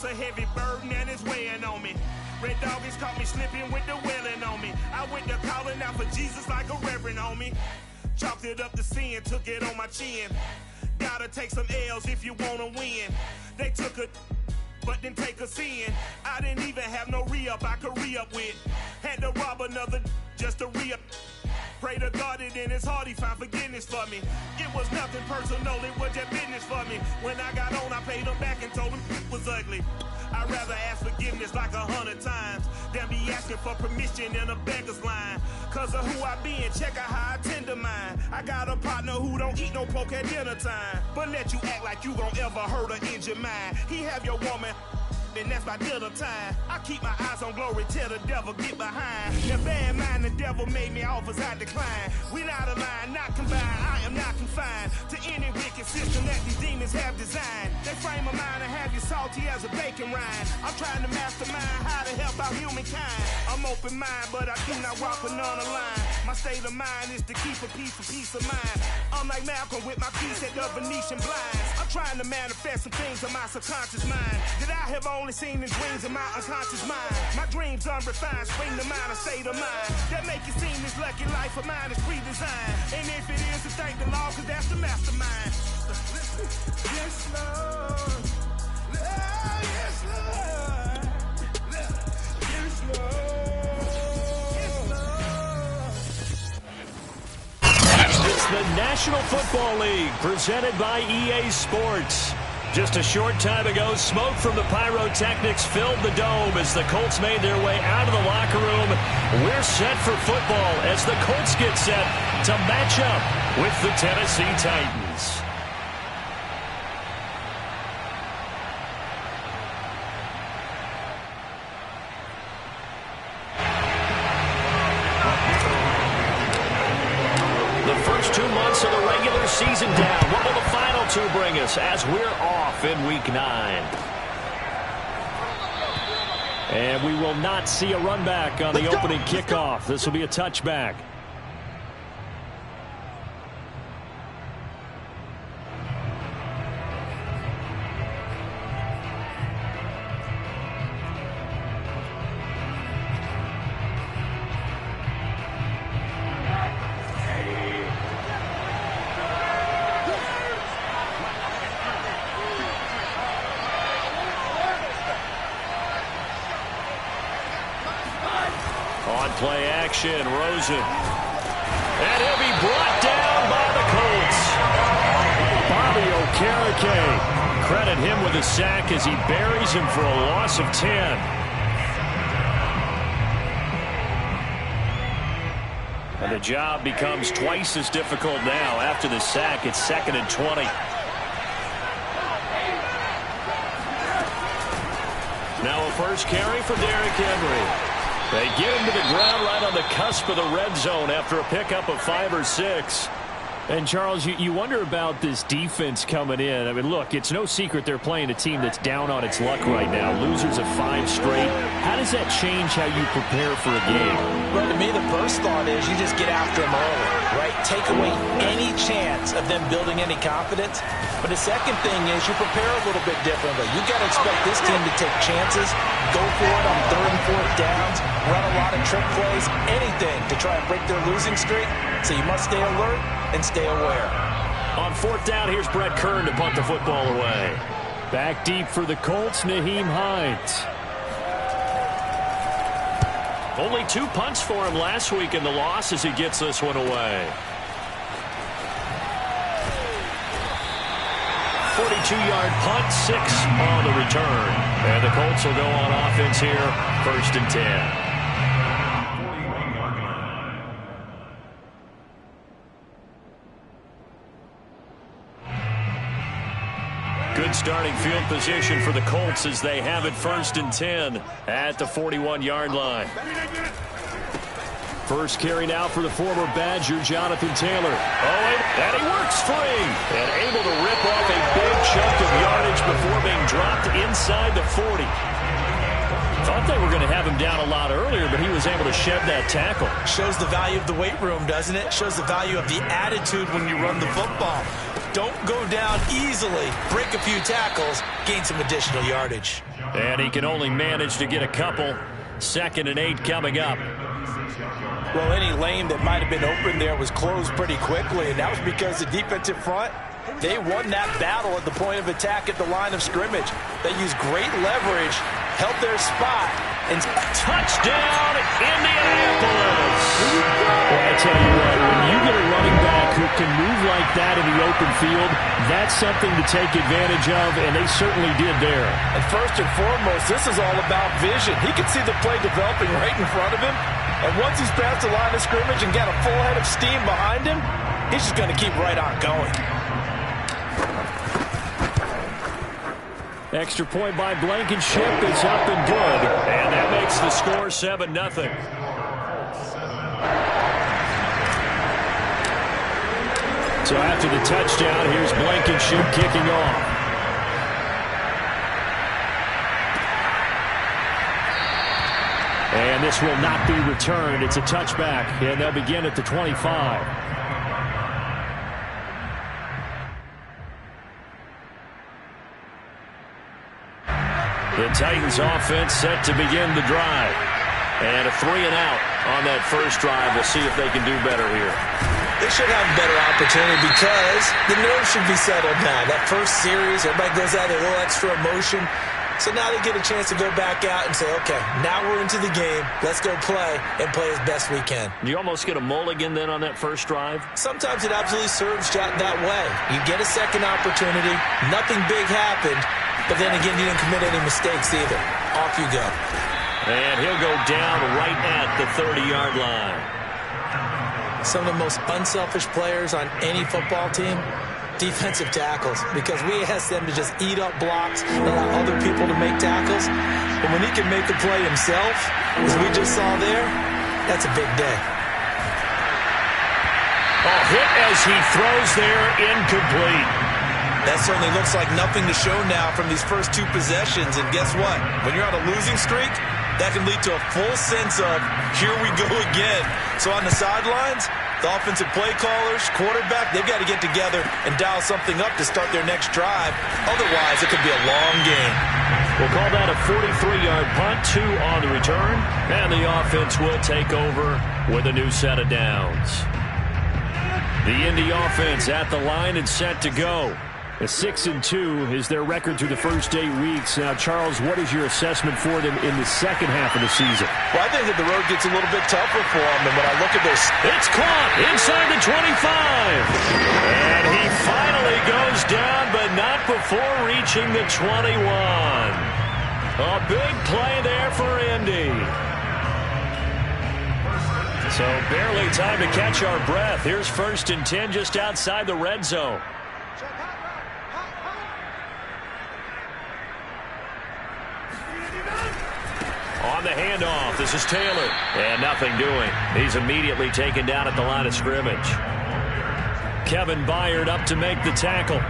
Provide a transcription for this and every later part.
It's a heavy burden and it's weighing on me. Red doggies caught me slipping with the wailing on me. I went to calling out for Jesus like a reverend on me. Chalked it up to sin, took it on my chin. Gotta take some L's if you wanna win. They took a but didn't take us in. I didn't even have no re-up I could re-up with. Had to rob another just to re-up. Pray to God it in his heart he found forgiveness for me. It was nothing personal, it was just business for me. When I got on, I paid him back and told him it was ugly. I'd rather ask forgiveness like 100 times than be asking for permission in a beggar's line. Cause of who I be and check out how I tend to mine. I got a partner who don't eat no pork at dinner time, but let you act like you gon' ever hurt or injure mine. He have your woman, and that's my dinner time. I keep my eyes on glory till the devil get behind. The bad mind, the devil made me offers I decline. We not aligned, not combined, I am not confined to any wicked system that these demons have designed. They frame a mind and have you salty as a bacon rind. I'm trying to mastermind how to help out humankind. I'm open mind, but I do not walk with none aligned. My state of mind is to keep a peace of mind. I'm like Malcolm with my piece at the Venetian blinds. I'm trying to manifest some things in my subconscious mind that I have only seen in dreams in my unconscious mind. My dreams unrefined, spring to mind, a state of mind that make it seem this lucky life of mine is pre-designed. And if it is, to thank the Lord, cause that's the mastermind. Yes, Lord. Yes, Lord. Yes, Lord. Yes, Lord. It's the National Football League presented by EA Sports. Just a short time ago, smoke from the pyrotechnics filled the dome as the Colts made their way out of the locker room. We're set for football as the Colts get set to match up with the Tennessee Titans. The first 2 months of the regular season down. What will the final two bring us as we're off in Week 9? And we will not see a run back on the opening kickoff. This will be a touchback. On play action, Rosen. And he'll be brought down by the Colts. Bobby Okereke. Credit him with a sack as he buries him for a loss of 10. And the job becomes twice as difficult now. After the sack, it's 2nd and 20. Now a first carry for Derrick Henry. They get him to the ground right on the cusp of the red zone after a pickup of 5 or 6. And, Charles, you wonder about this defense coming in. I mean, look, it's no secret they're playing a team that's down on its luck right now. Losers of 5 straight. How does that change how you prepare for a game? Well, to me, the first thought is you just get after them early, right? Take away any chance of them building any confidence. But the second thing is you prepare a little bit differently. You got to expect this team to take chances, go for it on 3rd and 4th downs, run a lot of trick plays, anything to try and break their losing streak. So you must stay alert and stay aware. On 4th down, here's Brett Kern to punt the football away. Back deep for the Colts, Nyheim Hines. Only 2 punts for him last week in the loss as he gets this one away. 42-yard punt, 6 on the return. And the Colts will go on offense here, 1st and 10. Good starting field position for the Colts as they have it 1st and 10 at the 41-yard line. First carry now for the former Badger, Jonathan Taylor. Oh, and he works free and able to rip off a big chunk of yardage before being dropped inside the 40. Thought they were going to have him down a lot earlier, but he was able to shed that tackle. Shows the value of the weight room, doesn't it? Shows the value of the attitude when you run the football. Don't go down easily. Break a few tackles. Gain some additional yardage. And he can only manage to get a couple. 2nd and 8 coming up. Well, any lane that might have been open there was closed pretty quickly, and that was because the defensive front, they won that battle at the point of attack at the line of scrimmage. They used great leverage, held their spot, and touchdown, Indianapolis! Well, I tell you what, when you get a running back who can move like that in the open field, that's something to take advantage of, and they certainly did there. And first and foremost, this is all about vision. He can see the play developing right in front of him, and once he's past the line of scrimmage and got a full head of steam behind him, he's just going to keep right on going. Extra point by Blankenship is up and good. And that makes the score 7-0. So after the touchdown, here's Blankenship kicking off. And this will not be returned. It's a touchback, and they'll begin at the 25. The Titans offense set to begin the drive. And a 3-and-out on that first drive. We'll see if they can do better here. They should have a better opportunity because the nerves should be settled now. That first series, everybody goes out with a little extra emotion. So now they get a chance to go back out and say, okay, now we're into the game. Let's go play and play as best we can. You almost get a mulligan then on that first drive? Sometimes it absolutely serves that way. You get a second opportunity. Nothing big happened. But then again, you didn't commit any mistakes either. Off you go. And he'll go down right at the 30-yard line. Some of the most unselfish players on any football team, defensive tackles, because we ask them to just eat up blocks and allow other people to make tackles. But when he can make a play himself, as we just saw there, that's a big day. Oh, hit as he throws there, incomplete. That certainly looks like nothing to show now from these first two possessions. And guess what? When you're on a losing streak, that can lead to a full sense of, here we go again. So on the sidelines, the offensive play callers, quarterback, they've got to get together and dial something up to start their next drive. Otherwise, it could be a long game. We'll call that a 43-yard punt, 2 on the return. And the offense will take over with a new set of downs. The Indy offense at the line and set to go. A 6-2 is their record through the first 8 weeks. Now, Charles, what is your assessment for them in the second half of the season? Well, I think that the road gets a little bit tougher for them. And when I look at this, it's caught inside the 25. And he finally goes down, but not before reaching the 21. A big play there for Indy. So barely time to catch our breath. Here's 1st and 10 just outside the red zone. On the handoff, this is Taylor. And nothing doing. He's immediately taken down at the line of scrimmage. Kevin Byard up to make the tackle.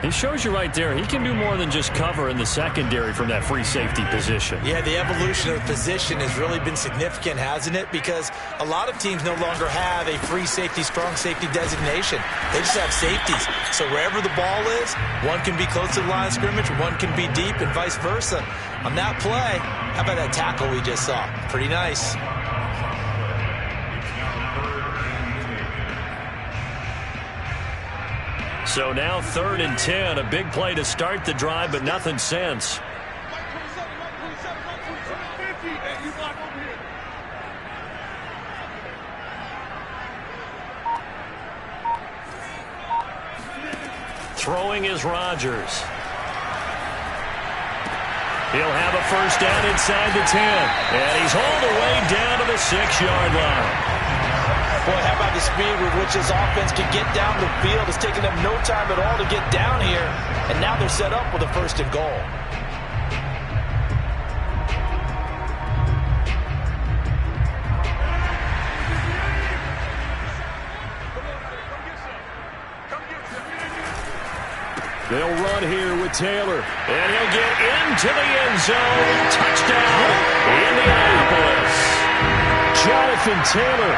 He shows you right there, he can do more than just cover in the secondary from that free safety position. Yeah, the evolution of the position has really been significant, hasn't it? Because a lot of teams no longer have a free safety, strong safety designation. They just have safeties. So wherever the ball is, one can be close to the line of scrimmage, one can be deep, and vice versa. On that play, how about that tackle we just saw? Pretty nice. So now 3rd and 10, a big play to start the drive, but nothing since. Throwing is Rodgers. He'll have a first down inside the 10. And he's hauled away down to the 6-yard line. Boy, how about the speed with which this offense can get down the field? It's taken them no time at all to get down here. And now they're set up with a 1st and goal. They'll run here with Taylor. And he'll get into the end zone. Touchdown, Indianapolis. Jonathan Taylor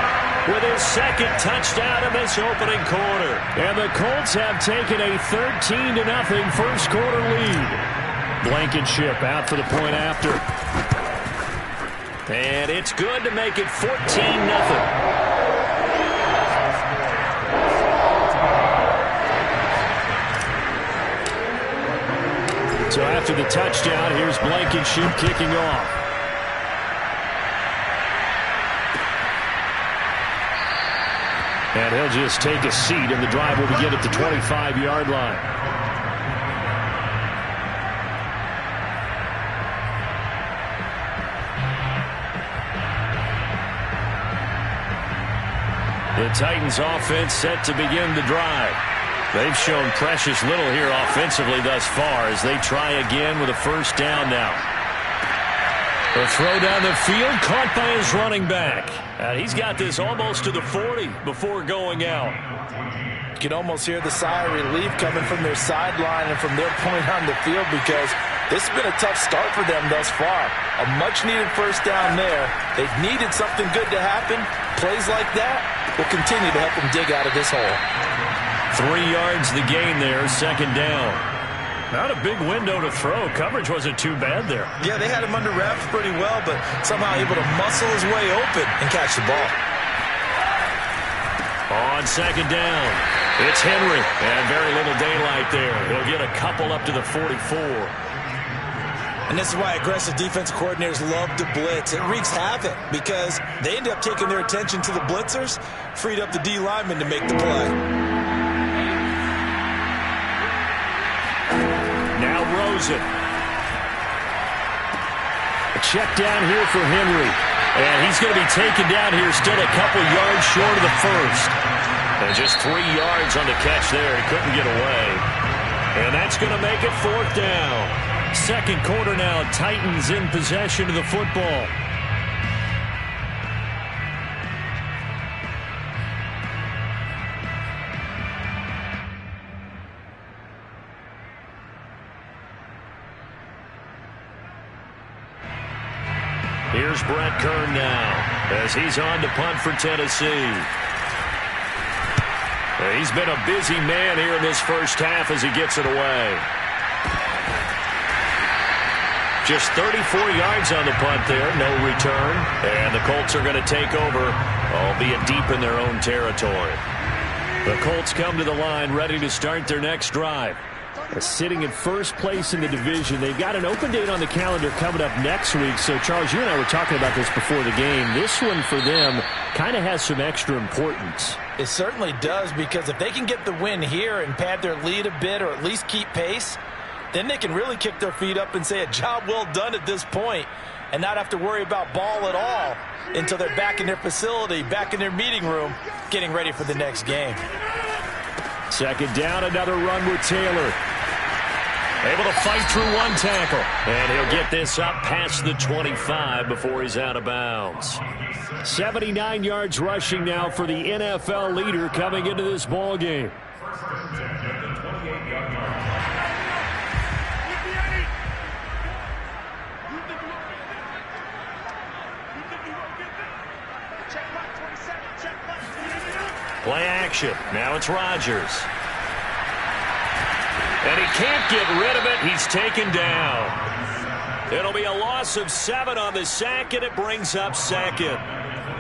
with his second touchdown in this opening quarter. And the Colts have taken a 13-0 first quarter lead. Blankenship out for the point after. And it's good to make it 14-0. So after the touchdown, here's Blankenship kicking off. And he'll just take a seat, and the drive will begin at the 25-yard line. The Titans offense set to begin the drive. They've shown precious little here offensively thus far as they try again with a first down now. The throw down the field caught by his running back. And he's got this almost to the 40 before going out. You can almost hear the sigh of relief coming from their sideline and from their point on the field because this has been a tough start for them thus far. A much-needed first down there. They've needed something good to happen. Plays like that will continue to help them dig out of this hole. 3 yards the gain there, second down. Not a big window to throw. Coverage wasn't too bad there. Yeah, they had him under wraps pretty well, but somehow able to muscle his way open and catch the ball. On second down, it's Henry. And very little daylight there. He'll get a couple up to the 44. And this is why aggressive defense coordinators love to blitz. It wreaks havoc because they end up taking their attention to the blitzers, freed up the D lineman to make the play. Now Rosen. A check down here for Henry. And he's going to be taken down here still a couple yards short of the first. And just 3 yards on the catch there. He couldn't get away. And that's going to make it fourth down. Second quarter now, Titans in possession of the football. Here's Brett Kern now as he's on to punt for Tennessee. He's been a busy man here in this first half as he gets it away. Just 34 yards on the punt there, no return. And the Colts are going to take over, albeit deep in their own territory. The Colts come to the line ready to start their next drive. Sitting in first place in the division. They've got an open date on the calendar coming up next week. So, Charles, you and I were talking about this before the game. This one for them kind of has some extra importance. It certainly does, because if they can get the win here and pad their lead a bit or at least keep pace, then they can really kick their feet up and say a job well done at this point and not have to worry about ball at all until they're back in their facility, back in their meeting room, getting ready for the next game. Second down, another run with Taylor. Able to fight through one tackle. And he'll get this up past the 25 before he's out of bounds. 79 yards rushing now for the NFL leader coming into this ball game. Play action. Now it's Rodgers. And he can't get rid of it. He's taken down. It'll be a loss of 7 on the sack, and it brings up second.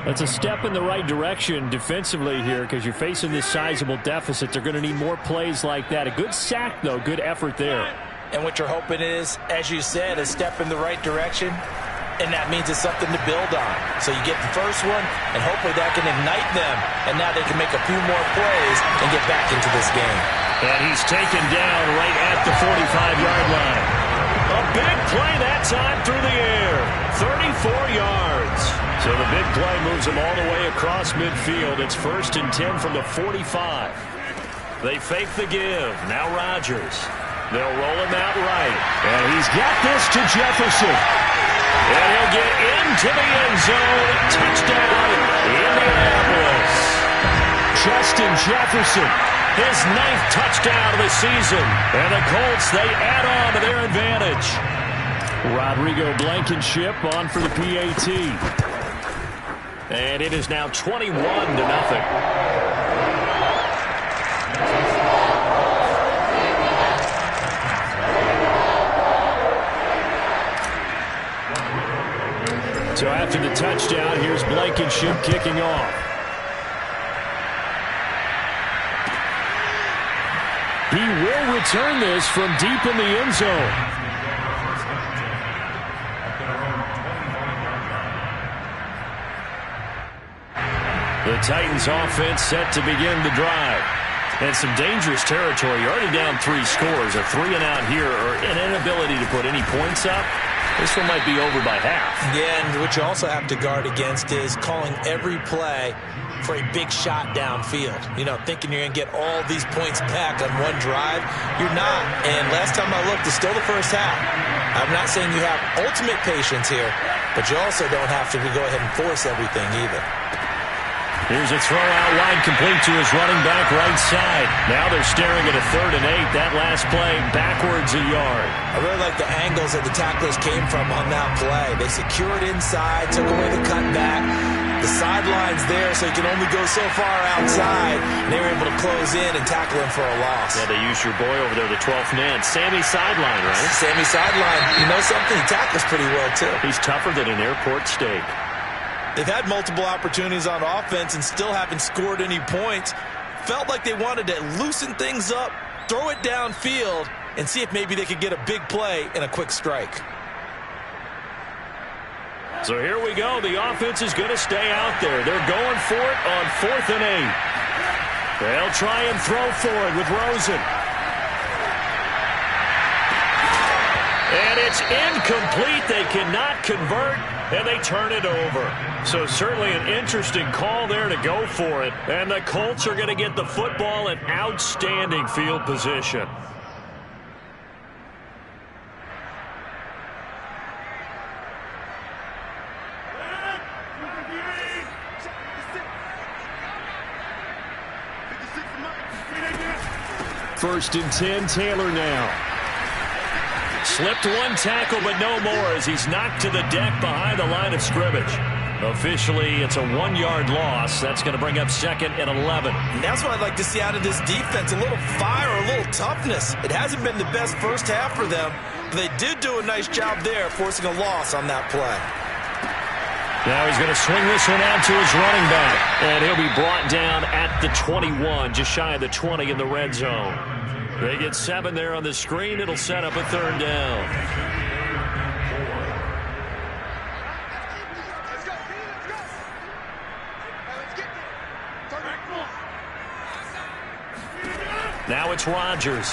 That's a step in the right direction defensively here because you're facing this sizable deficit. They're going to need more plays like that. A good sack, though. Good effort there. And what you're hoping is, as you said, a step in the right direction. And that means it's something to build on. So you get the first one, and hopefully that can ignite them. And now they can make a few more plays and get back into this game. And he's taken down right at the 45-yard line. A big play that time through the air. 34 yards. So the big play moves him all the way across midfield. It's 1st and 10 from the 45. They fake the give. Now Rodgers. They'll roll him out right. And he's got this to Jefferson. And he'll get into the end zone. Touchdown, Indianapolis. Justin Jefferson, his 9th touchdown of the season. And the Colts, they add on to their advantage. Rodrigo Blankenship on for the PAT. And it is now 21-0. So after the touchdown, here's Blankenship kicking off. He will return this from deep in the end zone. The Titans offense set to begin the drive. And some dangerous territory. You're already down 3 scores. A 3-and-out here or an inability to put any points up. This one might be over by half. Yeah, and what you also have to guard against is calling every play for a big shot downfield. You know, thinking you're going to get all these points back on one drive. You're not. And last time I looked, it's still the first half. I'm not saying you have ultimate patience here, but you also don't have to go ahead and force everything either. Here's a throw out wide, complete to his running back right side. Now they're staring at a 3rd and 8. That last play backwards a yard. I really like the angles that the tacklers came from on that play. They secured inside, took away the cutback. The sideline's there, so he can only go so far outside. And they were able to close in and tackle him for a loss. Yeah, they used your boy over there, the 12th man. Sammy Sideline, right? Sammy Sideline. You know something? He tackles pretty well, too. He's tougher than an airport steak. They've had multiple opportunities on offense and still haven't scored any points. Felt like they wanted to loosen things up, throw it downfield, and see if maybe they could get a big play and a quick strike. So here we go. The offense is going to stay out there. They're going for it on 4th and 8. They'll try and throw for it with Rosen. And it's incomplete. They cannot convert, and they turn it over. So certainly an interesting call there to go for it. And the Colts are going to get the football in outstanding field position. First and 10, Taylor now. Slipped one tackle, but no more as he's knocked to the deck behind the line of scrimmage. Officially, it's a 1-yard loss. That's going to bring up 2nd and 11. And that's what I'd like to see out of this defense, a little fire, a little toughness. It hasn't been the best first half for them, but they did do a nice job there, forcing a loss on that play. Now he's going to swing this one out to his running back, and he'll be brought down at the 21, just shy of the 20 in the red zone. They get 7 there on the screen. It'll set up a 3rd down. Now it's Rodgers.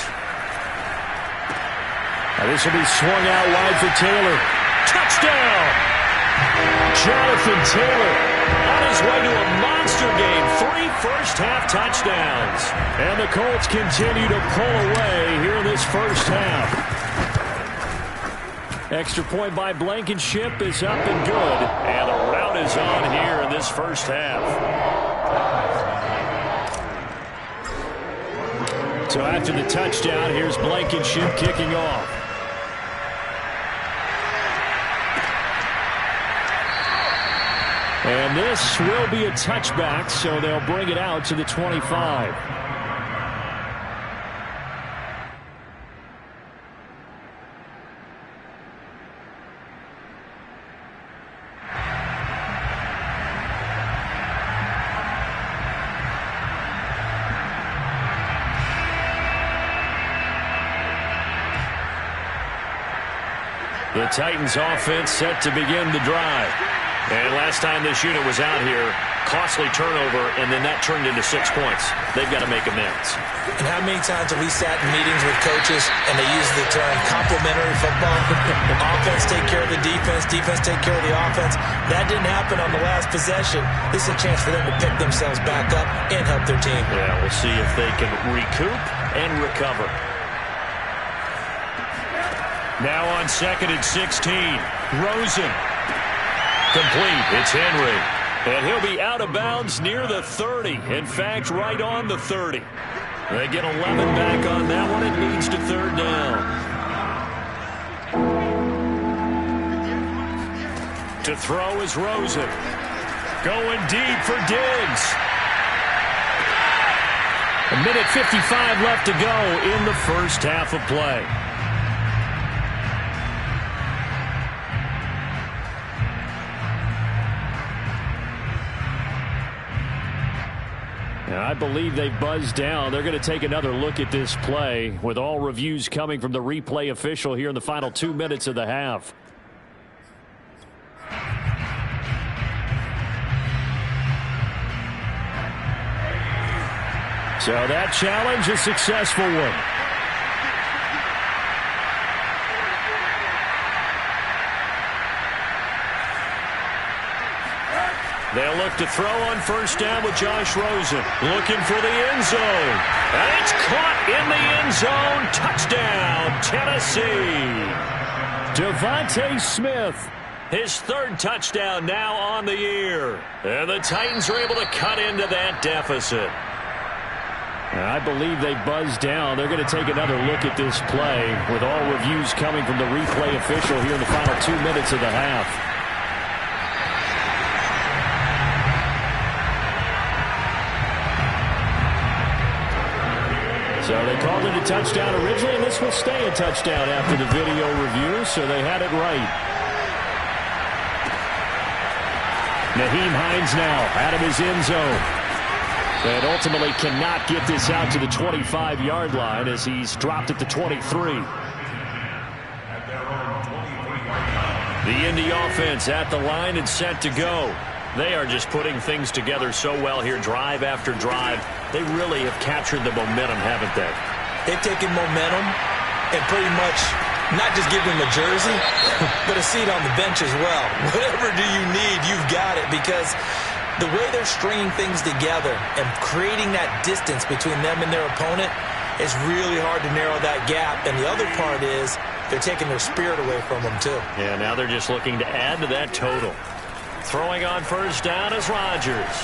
Now this will be swung out wide for Taylor. Touchdown! Jonathan Taylor on his way to a monster game. 3 first-half touchdowns. And the Colts continue to pull away here in this first half. Extra point by Blankenship is up and good. And the rout is on here in this first half. So after the touchdown, here's Blankenship kicking off. And this will be a touchback, so they'll bring it out to the 25. The Titans offense set to begin the drive. And last time this unit was out here, costly turnover, and then that turned into 6 points. They've got to make amends. And how many times have we sat in meetings with coaches and they use the term complementary football? Offense take care of the defense, defense take care of the offense. That didn't happen on the last possession. This is a chance for them to pick themselves back up and help their team. Yeah, we'll see if they can recoup and recover. Now on 2nd and 16, Rosen. Complete. It's Henry. And he'll be out of bounds near the 30. In fact, right on the 30. They get 11 back on that one. It leads to 3rd down. To throw is Rosen. Going deep for Diggs. A minute 55 left to go in the first half of play. And I believe they buzzed down. They're going to take another look at this play with all reviews coming from the replay official here in the final 2 minutes of the half. So that challenge, a successful one. They'll look to throw on first down with Josh Rosen. Looking for the end zone. And it's caught in the end zone. Touchdown, Tennessee. Devontae Smith. His third touchdown now on the year. And the Titans are able to cut into that deficit. I believe they buzzed down. They're going to take another look at this play with all reviews coming from the replay official here in the final 2 minutes of the half. So they called it a touchdown originally, and this will stay a touchdown after the video review, so they had it right. Nyheim Hines now out of his end zone. And ultimately cannot get this out to the 25-yard line as he's dropped at the 23. The Indy offense at the line and set to go. They are just putting things together so well here, drive after drive. They really have captured the momentum, haven't they? They've taken momentum and pretty much not just give them a jersey, but a seat on the bench as well. Whatever do you need, you've got it, because the way they're stringing things together and creating that distance between them and their opponent is really hard to narrow that gap. And the other part is they're taking their spirit away from them, too. Yeah, now they're just looking to add to that total. Throwing on first down is Rodgers.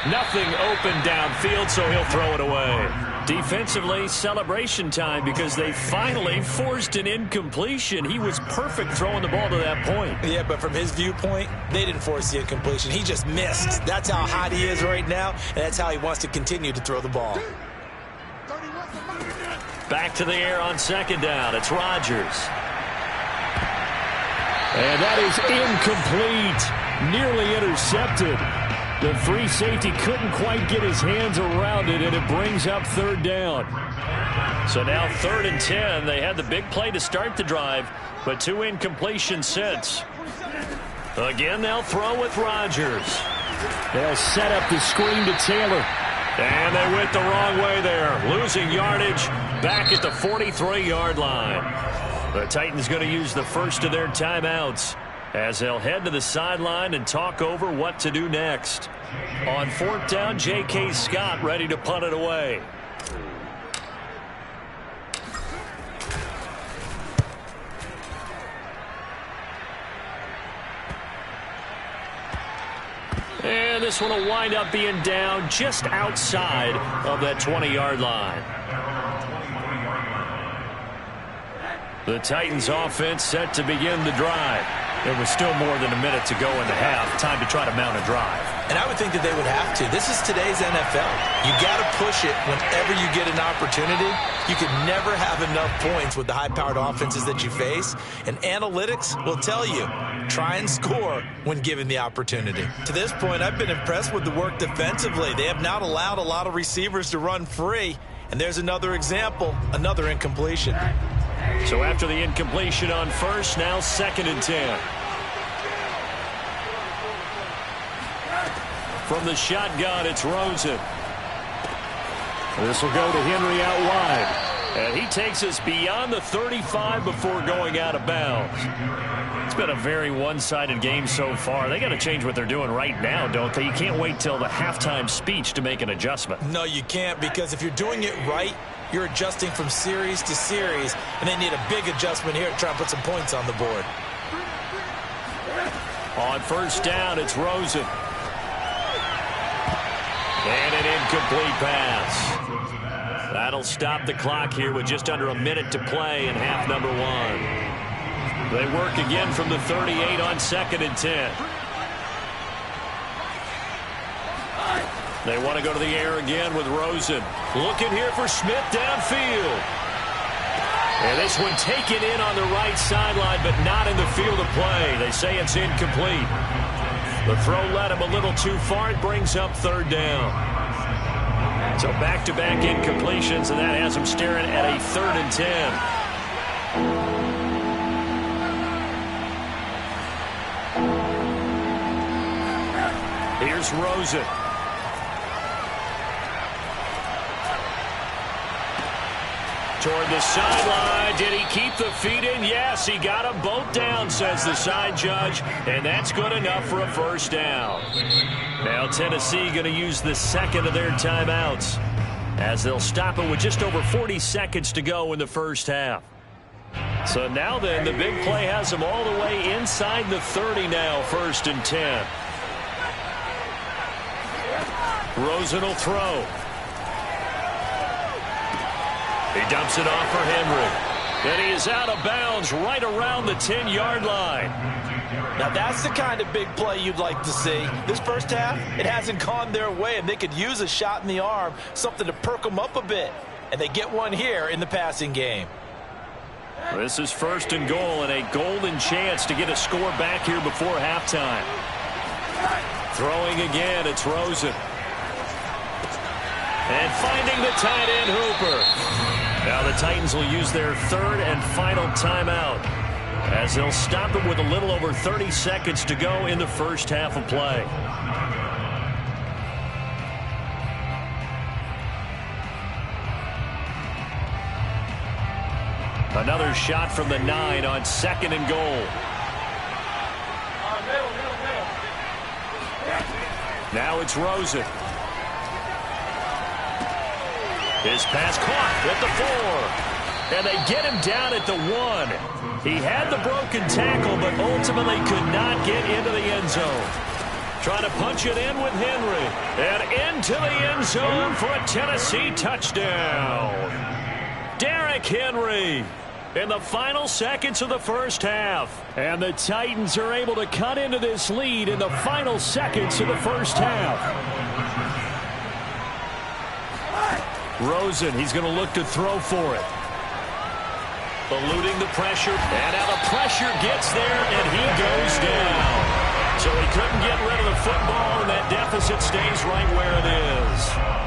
Nothing open downfield, so he'll throw it away. Defensively, celebration time because they finally forced an incompletion. He was perfect throwing the ball to that point. Yeah, but from his viewpoint, they didn't force the incompletion. He just missed. That's how hot he is right now, and that's how he wants to continue to throw the ball. Back to the air on second down. It's Rodgers. And that is incomplete. Nearly intercepted. The free safety couldn't quite get his hands around it, and it brings up third down. So now 3rd and 10. They had the big play to start the drive, but 2 incompletions since. Again, they'll throw with Rodgers. They'll set up the screen to Taylor. And they went the wrong way there. Losing yardage back at the 43-yard line. The Titans going to use the first of their timeouts as they'll head to the sideline and talk over what to do next. On 4th down, J.K. Scott ready to punt it away. And this one will wind up being down just outside of that 20-yard line. The Titans offense set to begin the drive. There was still more than a minute to go in the half. Time to try to mount a drive. And I would think that they would have to. This is today's NFL. You got to push it whenever you get an opportunity. You can never have enough points with the high-powered offenses that you face. And analytics will tell you, try and score when given the opportunity. To this point, I've been impressed with the work defensively. They have not allowed a lot of receivers to run free. And there's another example, another incompletion. So after the incompletion on first, now 2nd and 10. From the shotgun, it's Rosen. This will go to Henry out wide. And he takes us beyond the 35 before going out of bounds. It's been a very one-sided game so far. They got to change what they're doing right now, don't they? You can't wait till the halftime speech to make an adjustment. No, you can't, because if you're doing it right, you're adjusting from series to series, and they need a big adjustment here to try and put some points on the board. On first down, it's Rosen. And an incomplete pass. That'll stop the clock here with just under a minute to play in half number 1. They work again from the 38 on 2nd and 10. They want to go to the air again with Rosen. Looking here for Smith downfield. And this one taken in on the right sideline, but not in the field of play. They say it's incomplete. The throw led him a little too far. It brings up 3rd down. So back-to-back incompletions, and that has him staring at a 3rd and 10. Here's Rosen. Toward the sideline. Did he keep the feet in? Yes, he got them both down, says the side judge, and that's good enough for a 1st down. Now Tennessee going to use the 2nd of their timeouts as they'll stop it with just over 40 seconds to go in the 1st half. So now then, the big play has them all the way inside the 30 now, 1st and 10. Rosen will throw. He dumps it off for Henry. And he is out of bounds right around the 10-yard line. Now that's the kind of big play you'd like to see. This 1st half, it hasn't gone their way, and they could use a shot in the arm, something to perk them up a bit. And they get one here in the passing game. This is 1st and goal, and a golden chance to get a score back here before halftime. Throwing again, it's Rosen. And finding the tight end, Hooper. Now the Titans will use their 3rd and final timeout as they'll stop it with a little over 30 seconds to go in the 1st half of play. Another shot from the 9 on 2nd and goal. Now it's Rosen. His pass caught at the 4. And they get him down at the 1. He had the broken tackle, but ultimately could not get into the end zone. Trying to punch it in with Henry. And into the end zone for a Tennessee touchdown. Derrick Henry in the final seconds of the 1st half. And the Titans are able to cut into this lead in the final seconds of the 1st half. Rosen, he's going to look to throw for it. Eluding the pressure, and now the pressure gets there, and he goes down. So he couldn't get rid of the football, and that deficit stays right where it is.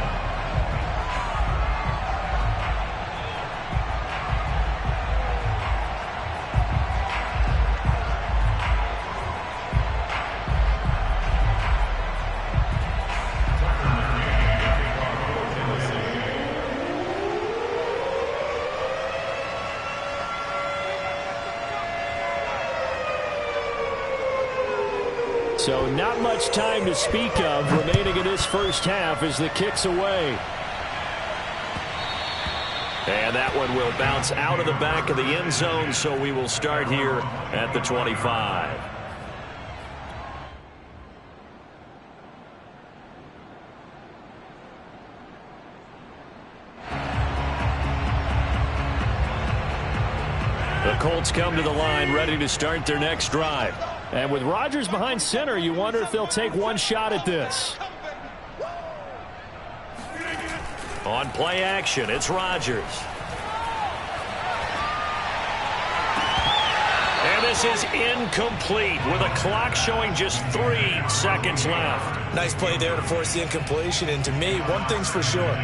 So not much time to speak of remaining in this 1st half as the kick's away. And that one will bounce out of the back of the end zone, so we will start here at the 25. The Colts come to the line ready to start their next drive. And with Rodgers behind center, you wonder if they'll take one shot at this. On play action, it's Rodgers. And this is incomplete with a clock showing just 3 seconds left. Nice play there to force the incompletion. And to me, one thing's for sure.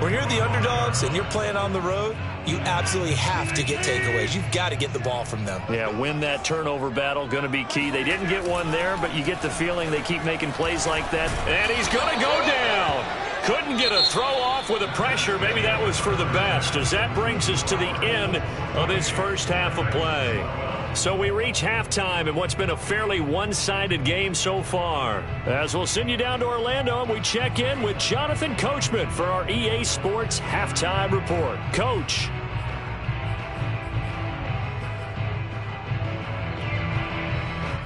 When you're the underdogs and you're playing on the road, you absolutely have to get takeaways. You've got to get the ball from them. Yeah, win that turnover battle, going to be key. They didn't get one there, but you get the feeling they keep making plays like that. And he's going to go down. Couldn't get a throw off with the pressure. Maybe that was for the best, as that brings us to the end of this 1st half of play. So we reach halftime in what's been a fairly one-sided game so far. As we'll send you down to Orlando, and we check in with Jonathan Coachman for our EA Sports Halftime Report. Coach.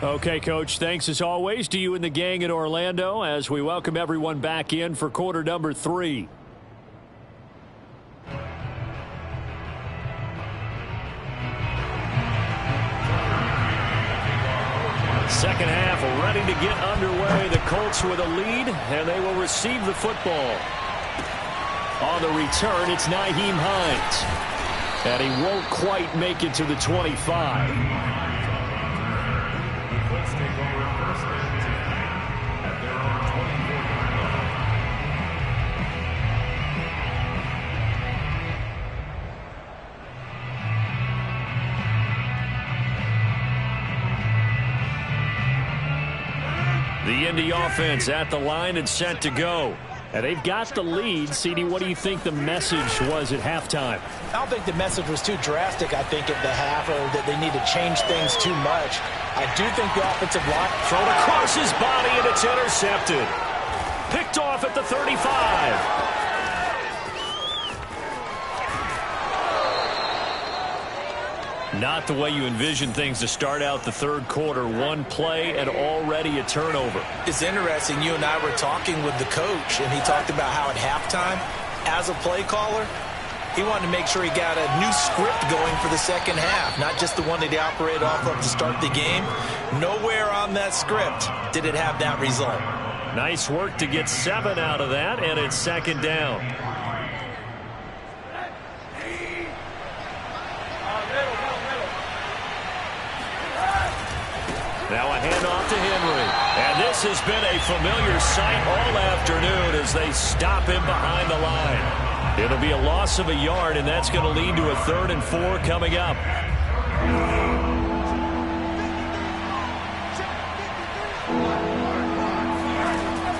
Okay, Coach, thanks as always to you and the gang in Orlando as we welcome everyone back in for quarter number 3. second half ready to get underway. The Colts with a lead, and they will receive the football. On the return, it's Nyheim Hines. And he won't quite make it to the 25. The Indy offense at the line and set to go. And they've got the lead. CD, what do you think the message was at halftime? I don't think the message was too drastic, I think, at the half, or that they need to change things too much. I do think the offensive line... Thrown across his body, and it's intercepted. Picked off at the 35. Not the way you envision things to start out the third quarter. One play and already a turnover. It's interesting. You and I were talking with the coach, and he talked about how at halftime, as a play caller, he wanted to make sure he got a new script going for the second half, not just the one that he operated off of to start the game. Nowhere on that script did it have that result. Nice work to get 7 out of that, and it's second down. Now a handoff to Henry. And this has been a familiar sight all afternoon as they stop him behind the line. It'll be a loss of a yard, and that's going to lead to a 3rd and 4 coming up.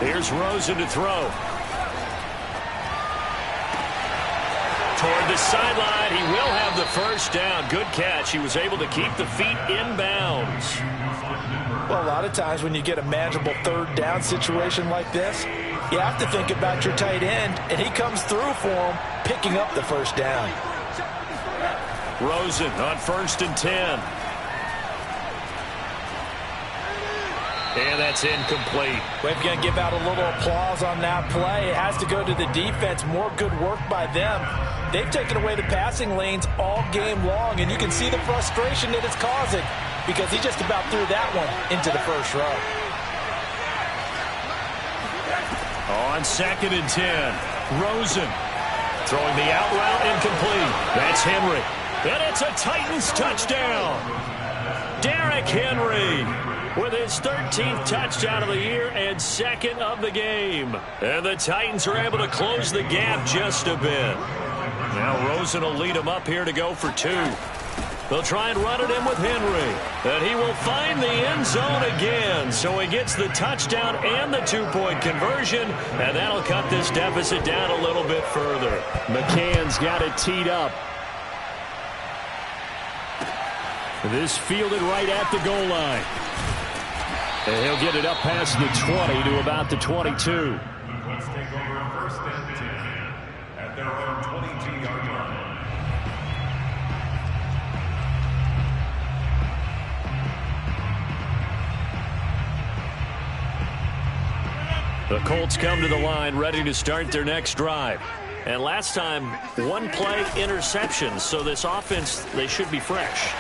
Here's Rosen to throw. Toward the sideline, he will have the first down. Good catch. He was able to keep the feet in bounds. Well, a lot of times when you get a manageable 3rd down situation like this, you have to think about your tight end, and he comes through for him, picking up the first down. Rosen on 1st and 10. And that's incomplete. We're going to give out a little applause on that play. It has to go to the defense. More good work by them. They've taken away the passing lanes all game long, and you can see the frustration that it's causing because he just about threw that one into the first row. On 2nd and 10, Rosen throwing the out route incomplete. That's Henry. And it's a Titans touchdown. Derrick Henry with his 13th touchdown of the year and 2nd of the game. And the Titans are able to close the gap just a bit. Now Rosen will lead them up here to go for 2. They'll try and run it in with Henry. And he will find the end zone again. So he gets the touchdown and the 2-point conversion. And that'll cut this deficit down a little bit further. McCann's got it teed up. This fielded right at the goal line. And he'll get it up past the 20 to about the 22. Let's take over 1st and 10 at their own 22-yard line. The Colts come to the line ready to start their next drive. And last time, 1-play interception. So this offense, they should be fresh.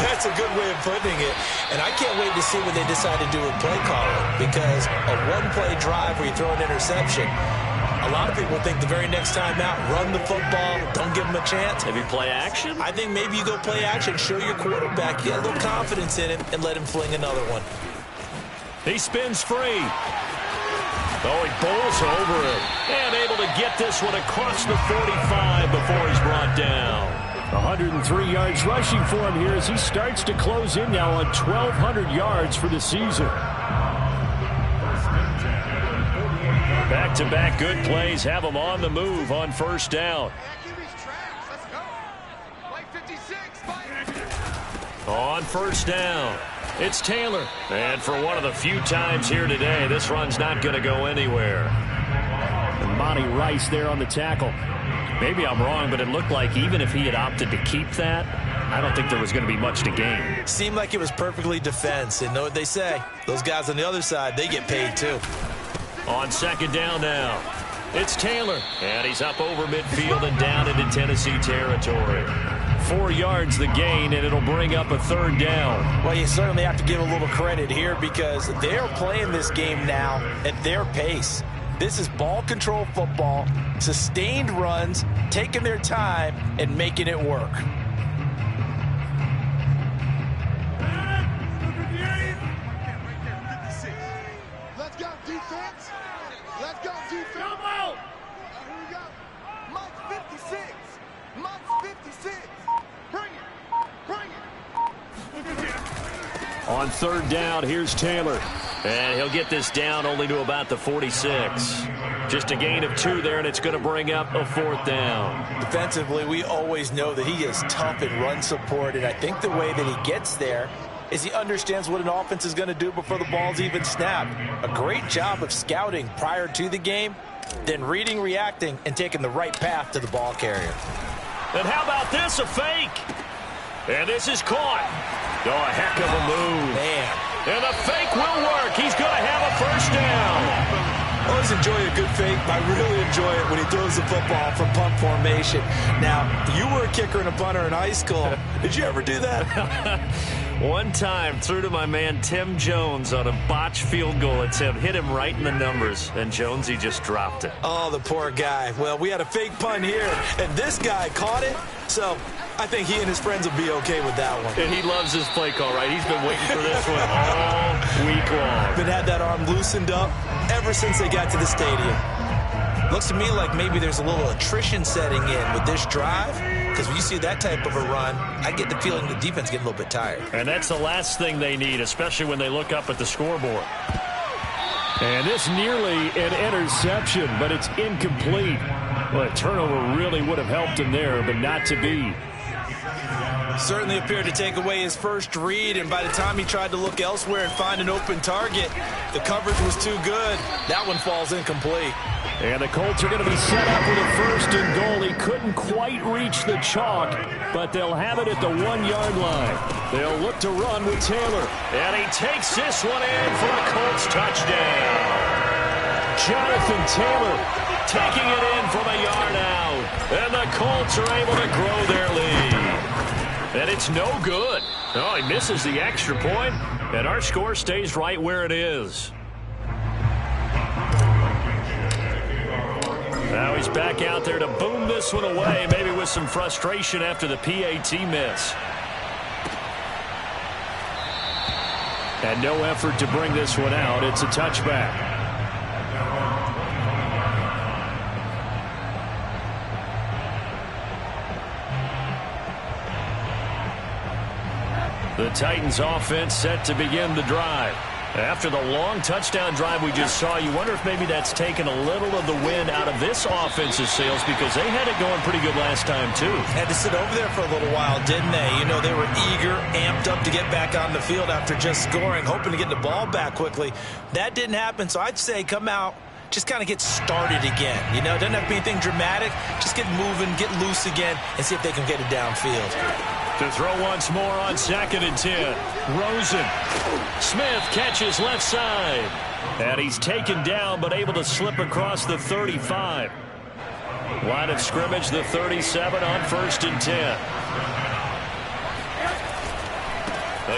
That's a good way of putting it. And I can't wait to see what they decide to do with play calling. Because a 1-play drive where you throw an interception, a lot of people think the very next time out, run the football, don't give them a chance. Maybe play action? I think maybe you go play action, show your quarterback, get a little confidence in him, and let him fling another one. He spins free. Oh, he bowls over it. And able to get this one across the 45 before he's brought down. 103 yards rushing for him here as he starts to close in now on 1,200 yards for the season. Back-to-back good plays have him on the move on 1st down. On 1st down, it's Taylor. And for one of the few times here today, this run's not going to go anywhere. And Monty Rice there on the tackle. Maybe I'm wrong, but it looked like even if he had opted to keep that, I don't think there was going to be much to gain. Seemed like it was perfectly defense. And know what they say? Those guys on the other side, they get paid too. On 2nd down now, it's Taylor. And he's up over midfield and down into Tennessee territory. 4 yards the gain, and it'll bring up a 3rd down. Well, you certainly have to give a little credit here because they're playing this game now at their pace. This is ball control football, sustained runs, taking their time, and making it work. Let's go, defense. Let's go, defense. Come on. Here we go. Mike 56. Mike 56. Bring it. Bring it. On 3rd down, here's Taylor. And he'll get this down only to about the 46. Just a gain of 2 there, and it's going to bring up a 4th down. Defensively, we always know that he is tough in run support, and I think the way that he gets there is he understands what an offense is going to do before the ball's even snapped. A great job of scouting prior to the game, then reading, reacting, and taking the right path to the ball carrier. And how about this, a fake? And this is caught. Oh, a heck of a move. Man. And the fake will work. He's going to have a 1st down. I always enjoy a good fake, but I really enjoy it when he throws the football from punt formation. Now, you were a kicker and a punter in high school. Did you ever do that? One time, threw to my man Tim Jones on a botched field goal attempt. Hit him right in the numbers, and Jones, he just dropped it. Oh, the poor guy. Well, we had a fake punt here, and this guy caught it, so I think he and his friends will be okay with that one. And he loves his play call, right? He's been waiting for this one all week long. Been had that arm loosened up ever since they got to the stadium. Looks to me like maybe there's a little attrition setting in with this drive, because when you see that type of a run, I get the feeling the defense getting a little bit tired. And that's the last thing they need, especially when they look up at the scoreboard. And this nearly an interception, but it's incomplete. Well, a turnover really would have helped him there, but not to be. Certainly appeared to take away his first read, and by the time he tried to look elsewhere and find an open target, the coverage was too good. That one falls incomplete. And the Colts are going to be set up with a 1st and goal. He couldn't quite reach the chalk, but they'll have it at the 1-yard line. They'll look to run with Taylor. And he takes this one in for a Colts touchdown. Jonathan Taylor taking it in from a yard out. And the Colts are able to grow their lead. And it's no good. Oh, he misses the extra point, and our score stays right where it is. Now he's back out there to boom this one away, maybe with some frustration after the PAT miss. And no effort to bring this one out. It's a touchback. The Titans offense set to begin the drive. After the long touchdown drive we just saw, you wonder if maybe that's taken a little of the wind out of this offense's sails, because they had it going pretty good last time too. Had to sit over there for a little while, didn't they? You know, they were eager, amped up to get back on the field after just scoring, hoping to get the ball back quickly. That didn't happen, so I'd say come out, just kind of get started again. You know, it doesn't have to be anything dramatic. Just get moving, get loose again, and see if they can get it downfield. To throw once more on 2nd and 10. Rosen. Smith catches left side. And he's taken down, but able to slip across the 35. Line of scrimmage, the 37 on 1st and 10.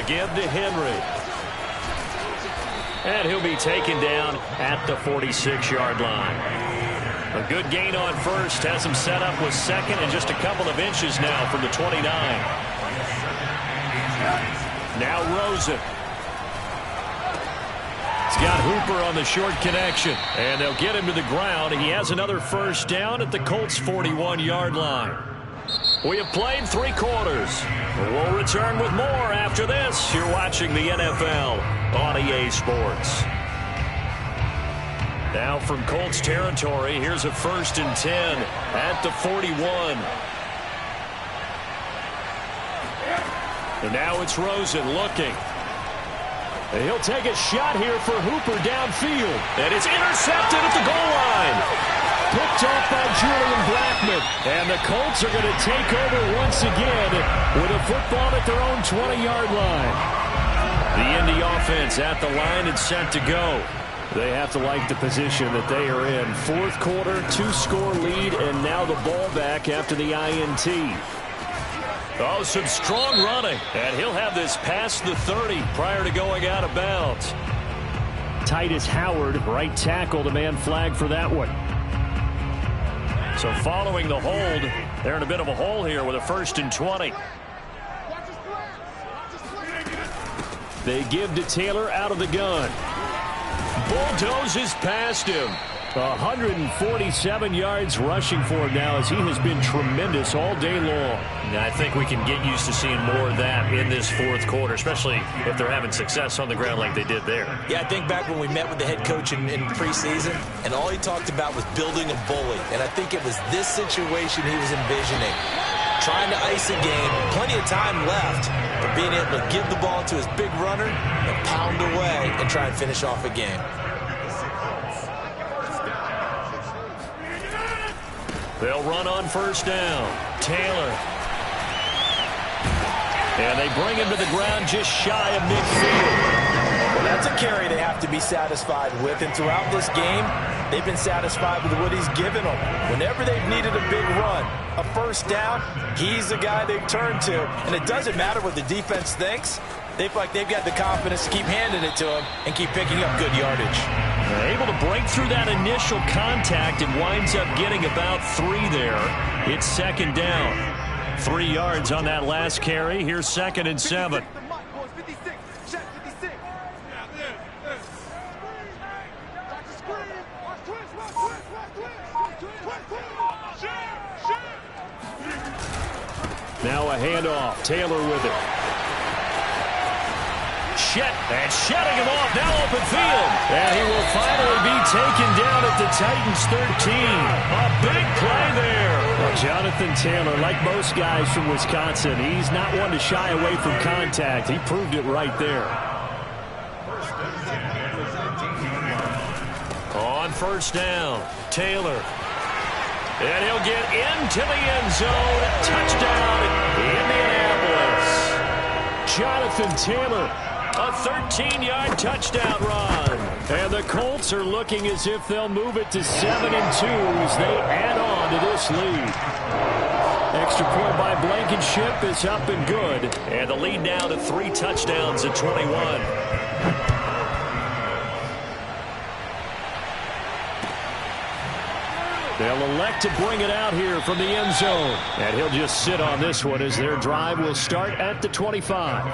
Again to Henry. And he'll be taken down at the 46-yard line. A good gain on 1st, has him set up with 2nd and just a couple of inches now from the 29. Now Rosen. He's got Hooper on the short connection, and they'll get him to the ground. He has another 1st down at the Colts' 41-yard line. We have played 3 quarters. We'll return with more after this. You're watching the NFL on EA Sports. Now from Colts territory, here's a 1st and 10 at the 41. And now it's Rosen looking. And he'll take a shot here for Hooper downfield. And it's intercepted at the goal line. Picked off by Julian Blackmon. And the Colts are going to take over once again with a football at their own 20-yard line. The Indy offense at the line and set to go. They have to like the position that they are in. 4th quarter, 2-score lead, and now the ball back after the INT. Oh, some strong running. And he'll have this past the 30 prior to going out of bounds. Titus Howard, right tackle, the man flagged for that one. So following the hold, they're in a bit of a hole here with a 1st and 20. They give to Taylor out of the gun. Bulldozes past him. 147 yards rushing for him now as he has been tremendous all day long. And I think we can get used to seeing more of that in this 4th quarter, especially if they're having success on the ground like they did there. Yeah, I think back when we met with the head coach in preseason, and all he talked about was building a bully. And I think it was this situation he was envisioning. Trying to ice a game, plenty of time left, but being able to give the ball to his big runner and pound away and try and finish off a game. They'll run on 1st down. Taylor. And they bring him to the ground just shy of midfield. Well, that's a carry they have to be satisfied with. And throughout this game, they've been satisfied with what he's given them. Whenever they've needed a big run, a 1st down, he's the guy they've turned to. And it doesn't matter what the defense thinks. They feel like they've got the confidence to keep handing it to him and keep picking up good yardage. They're able to break through that initial contact and winds up getting about 3 there. It's 2nd down. 3 yards on that last carry. Here's 2nd and 7. Now a handoff. Taylor with it. And shutting him off, now open field. And he will finally be taken down at the Titans 13. A big play there. Well, Jonathan Taylor, like most guys from Wisconsin, he's not one to shy away from contact. He proved it right there. On 1st down, Taylor. And he'll get into the end zone. Touchdown, Indianapolis. Jonathan Taylor. A 13-yard touchdown run. And the Colts are looking as if they'll move it to 7-2 as they add on to this lead. Extra point by Blankenship is up and good. And the lead now to 3 touchdowns at 21. They'll elect to bring it out here from the end zone. And he'll just sit on this one as their drive will start at the 25.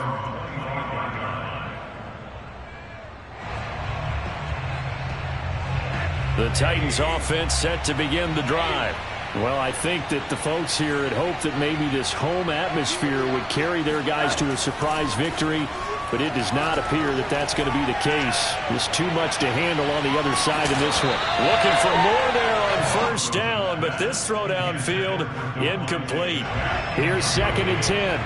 The Titans offense set to begin the drive. Well, I think that the folks here had hoped that maybe this home atmosphere would carry their guys to a surprise victory, but it does not appear that that's going to be the case. There's too much to handle on the other side in this one. Looking for more there on 1st down, but this throw downfield incomplete. Here's 2nd and 10.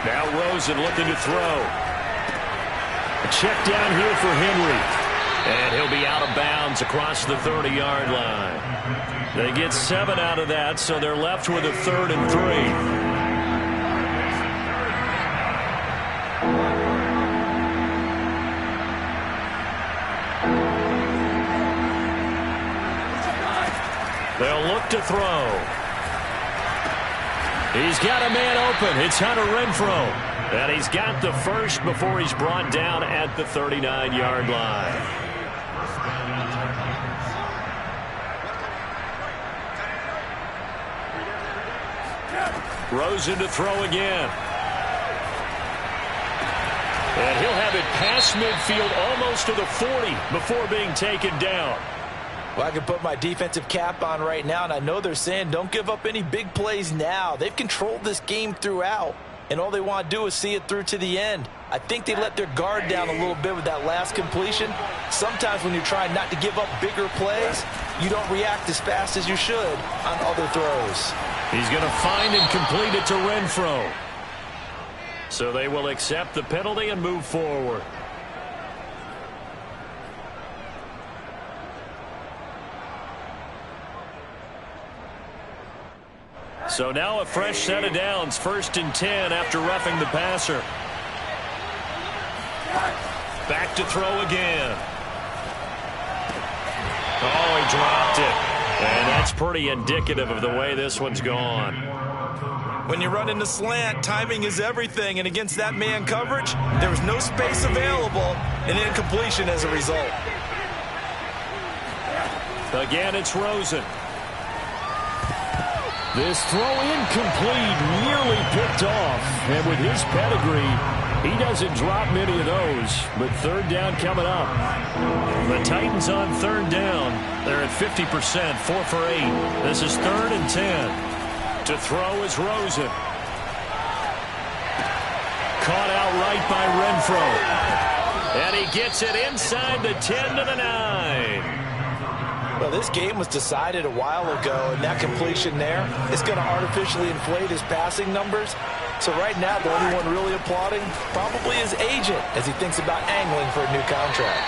Now Rosen looking to throw. A check down here for Henry. And he'll be out of bounds across the 30-yard line. They get 7 out of that, so they're left with a 3rd and 3. They'll look to throw. He's got a man open. It's Hunter Renfrow. And he's got the first before he's brought down at the 39-yard line. Rosen to throw again. And he'll have it past midfield almost to the 40 before being taken down. Well, I can put my defensive cap on right now, and I know they're saying don't give up any big plays now. They've controlled this game throughout, and all they want to do is see it through to the end. I think they let their guard down a little bit with that last completion. Sometimes when you're trying not to give up bigger plays, you don't react as fast as you should on other throws. He's going to find and complete it to Renfrow. So they will accept the penalty and move forward. So now a fresh set of downs, 1st and 10 after roughing the passer. to throw again. Oh, he dropped it. And that's pretty indicative of the way this one's gone. When you run into slant, timing is everything. And against that man coverage, there was no space available, and incompletion as a result. Again, it's Rosen. This throw incomplete, nearly picked off. And with his pedigree, he doesn't drop many of those. But third down coming up. The Titans on third down. They're at 50%, 4 for 8. This is 3rd and 10. To throw is Rosen. Caught out right by Renfro. And he gets it inside the 10 to the 9. Well, this game was decided a while ago, and that completion there is going to artificially inflate his passing numbers. So right now, the only one really applauding probably his agent as he thinks about angling for a new contract.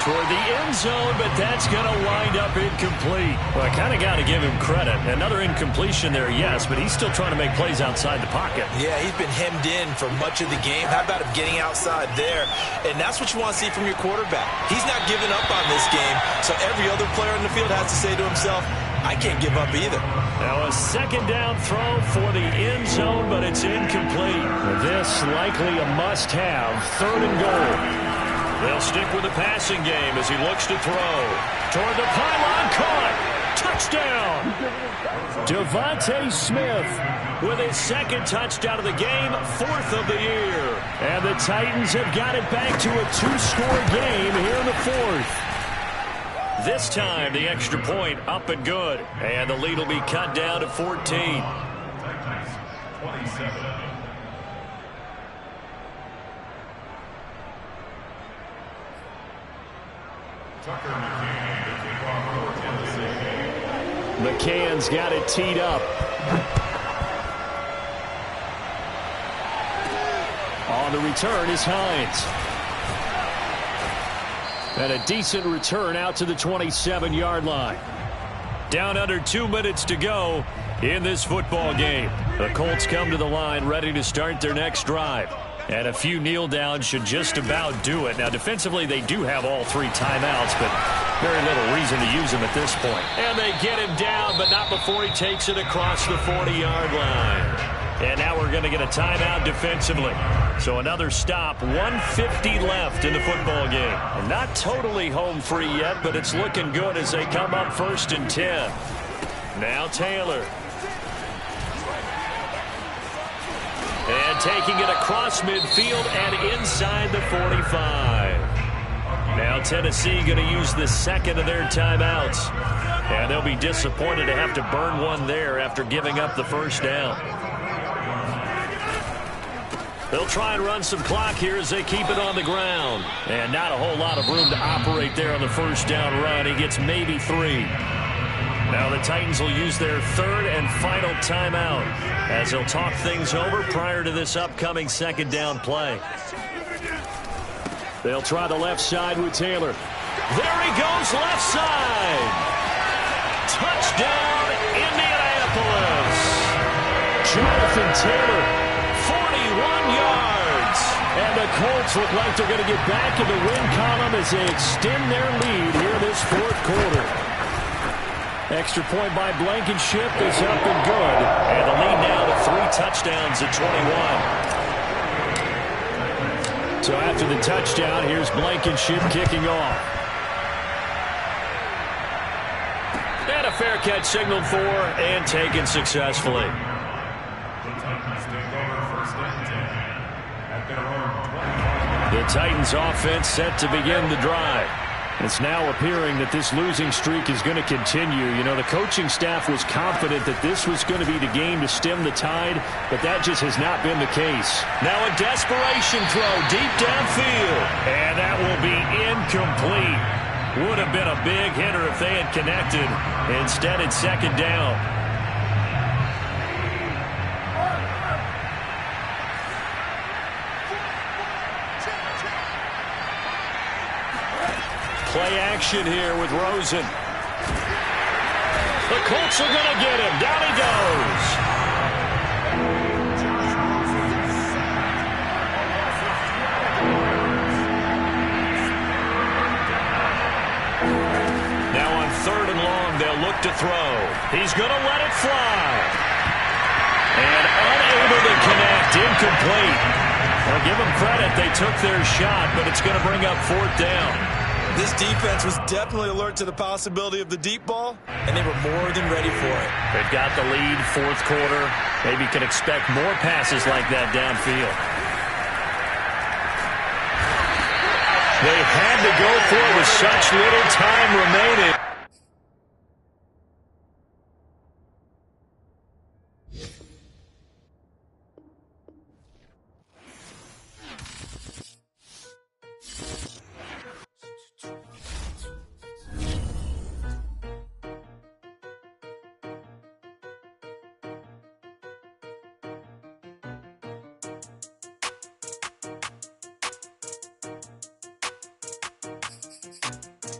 Toward the end zone, but that's going to wind up incomplete. Well, I kind of got to give him credit. Another incompletion there, yes, but he's still trying to make plays outside the pocket. Yeah, he's been hemmed in for much of the game. How about him getting outside there? And that's what you want to see from your quarterback. He's not giving up on this game, so every other player in the field has to say to himself, I can't give up either. Now a second down throw for the end zone, but it's incomplete. This likely a must-have, 3rd and goal. They'll stick with the passing game as he looks to throw. Toward the pylon, caught. Touchdown. Devontae Smith with his 2nd touchdown of the game, 4th of the year. And the Titans have got it back to a 2-score game here in the 4th. This time, the extra point up and good. And the lead will be cut down to 14. Titans, 27. Tucker McCann, the kickoff for Tennessee. McCann's got it teed up. On the return is Hines. And a decent return out to the 27-yard line. Down under 2 minutes to go in this football game. The Colts come to the line ready to start their next drive. And a few kneel downs should just about do it. Now, defensively, they do have all 3 timeouts, but very little reason to use them at this point. And they get him down, but not before he takes it across the 40-yard line. And now we're going to get a timeout defensively. So another stop, 1:50 left in the football game. And not totally home free yet, but it's looking good as they come up 1st and 10. Now Taylor. And taking it across midfield and inside the 45. Now Tennessee going to use the 2nd of their timeouts. And they'll be disappointed to have to burn one there after giving up the 1st down. They'll try and run some clock here as they keep it on the ground. And not a whole lot of room to operate there on the 1st down run. He gets maybe 3. Now the Titans will use their 3rd and final timeout as they'll talk things over prior to this upcoming 2nd down play. They'll try the left side with Taylor. There he goes, left side. Touchdown, Indianapolis. Jonathan Taylor, 41 yards. And the Colts look like they're going to get back in the win column as they extend their lead here this 4th quarter. Extra point by Blankenship is up and good. And the lead now to 3 touchdowns at 21. So after the touchdown, here's Blankenship kicking off. And a fair catch signaled for and taken successfully. The Titans take over 1st and 10 at their own 20. The Titans offense set to begin the drive. It's now appearing that this losing streak is going to continue. You know, the coaching staff was confident that this was going to be the game to stem the tide, but that just has not been the case. Now a desperation throw deep downfield, and that will be incomplete. Would have been a big hitter if they had connected. Instead, it's 2nd down. Play action here with Rosen. The Colts are going to get him. Down he goes. they'll look to throw. He's going to let it fly. And unable to connect, incomplete. Well, give them credit. They took their shot, but it's going to bring up 4th down. This defense was definitely alert to the possibility of the deep ball, and they were more than ready for it. They've got the lead, 4th quarter. Maybe can expect more passes like that downfield. They had to go for it with such little time remaining.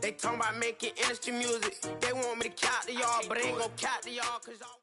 They talking about making industry music. They want me to count to y'all, but I ain't gonna count to y'all 'cause y'all